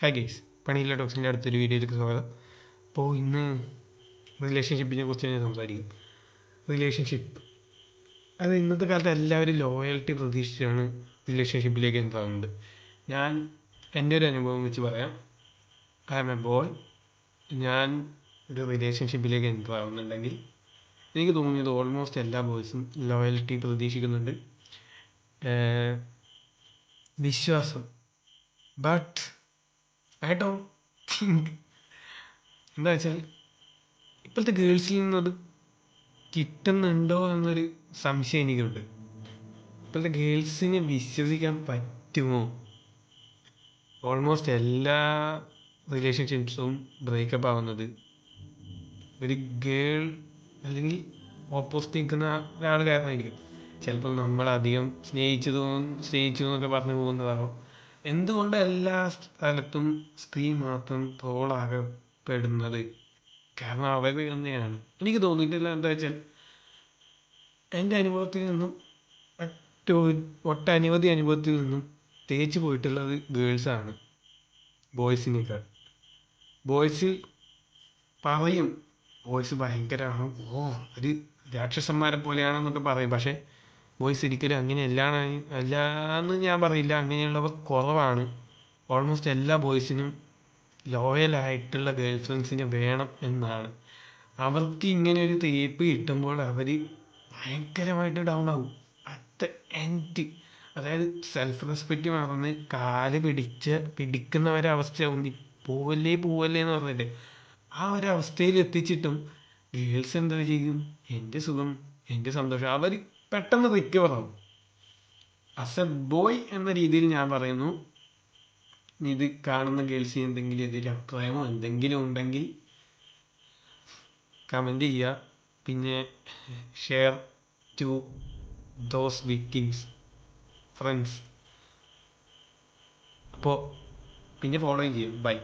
Hi guys, പണിയില്ല ടോക്സിൻ്റെ അടുത്തൊരു വീഡിയോയിലേക്ക് സ്വാഗതം. അപ്പോൾ ഇന്ന് റിലേഷൻഷിപ്പിനെ കുറിച്ച് ഞാൻ സംസാരിക്കും. റിലേഷൻഷിപ്പ് അത് ഇന്നത്തെ കാലത്ത് എല്ലാവരും ലോയൽറ്റി പ്രതീക്ഷിച്ചാണ് റിലേഷൻഷിപ്പിലേക്ക് എന്താകുന്നത്. ഞാൻ എൻ്റെ ഒരു അനുഭവം വെച്ച് പറയാം. I am a boy. ഞാൻ ഒരു റിലേഷൻഷിപ്പിലേക്ക് എന്താകുന്നുണ്ടെങ്കിൽ എനിക്ക് തോന്നിയത് ഓൾമോസ്റ്റ് എല്ലാ ബോയ്സും ലോയൽറ്റി പ്രതീക്ഷിക്കുന്നുണ്ട്, വിശ്വാസം. ബട്ട് ഐ ഡോണ്ട് തിങ്ക്, എന്താ വെച്ചാൽ ഇപ്പോഴത്തെ ഗേൾസിൽ നിന്നത് കിട്ടുന്നുണ്ടോ എന്നൊരു സംശയം എനിക്കുണ്ട്. ഇപ്പോഴത്തെ ഗേൾസിനെ വിശ്വസിക്കാൻ പറ്റുമോ? ഓൾമോസ്റ്റ് എല്ലാ റിലേഷൻഷിപ്സും ബ്രേക്കപ്പ് ആവുന്നത് ഒരു ഗേൾ അല്ലെങ്കിൽ ഓപ്പോസിറ്റ് നിൽക്കുന്ന ഒരാൾ കാരണമായിരിക്കും. ചിലപ്പോൾ നമ്മളധികം സ്നേഹിച്ചു എന്നൊക്കെ പറഞ്ഞു പോകുന്നതാണോ? എന്തുകൊണ്ട് എല്ലാ സ്ഥലത്തും സ്ത്രീ മാത്രം ട്രോളാകപ്പെടുന്നത്? കാരണം അവർ തന്നെയാണ്. എനിക്ക് തോന്നിയിട്ടില്ല. എന്താ വെച്ചാൽ എൻ്റെ അനുഭവത്തിൽ നിന്നും ഒട്ടനവധി അനുഭവത്തിൽ നിന്നും തേച്ച് പോയിട്ടുള്ളത് ഗേൾസാണ് ബോയ്സിനേക്കാൾ. ബോയ്സ് പറയും ബോയ്സ് ഭയങ്കരമാണ്, ഒരു രാക്ഷസന്മാരെ പോലെയാണെന്നൊക്കെ പറയും. പക്ഷേ ബോയ്സ് ഒരിക്കലും അല്ലാന്ന് ഞാൻ പറയില്ല. അങ്ങനെയുള്ളവർ കുറവാണ്. ഓൾമോസ്റ്റ് എല്ലാ ബോയ്സിനും ലോയലായിട്ടുള്ള ഗേൾ ഫ്രണ്ട്സിനെ വേണം എന്നാണ്. അവർക്ക് ഇങ്ങനെ ഒരു തേപ്പ് കിട്ടുമ്പോൾ അവർ ഭയങ്കരമായിട്ട് ഡൗൺ ആവും അറ്റ് എൻഡ്. അതായത് സെൽഫ് റെസ്പെക്റ്റ് മറന്ന് കാല് പിടിക്കുന്ന ഒരവസ്ഥയാവും. നീ പോവല്ലേ എന്ന് പറഞ്ഞിട്ട് ആ ഒരവസ്ഥയിൽ എത്തിച്ചിട്ടും ഗേൾസ് എന്താ ചെയ്യും? എൻ്റെ സുഖം, എൻ്റെ സന്തോഷം. അവർ പെട്ടെന്ന് റിക്കവർ ആവും. ആസ് എ ബോയ് എന്ന രീതിയിൽ ഞാൻ പറയുന്നു, ഇത് കാണുന്ന ഗേൾസിന് എന്തെങ്കിലും ഇതിൽ അഭിപ്രായമോ എന്തെങ്കിലും ഉണ്ടെങ്കിൽ കമൻറ്റ് ചെയ്യുക. പിന്നെ share to those victims friends. അപ്പോൾ പിന്നെ ഫോളോയും ചെയ്യും. ബൈ.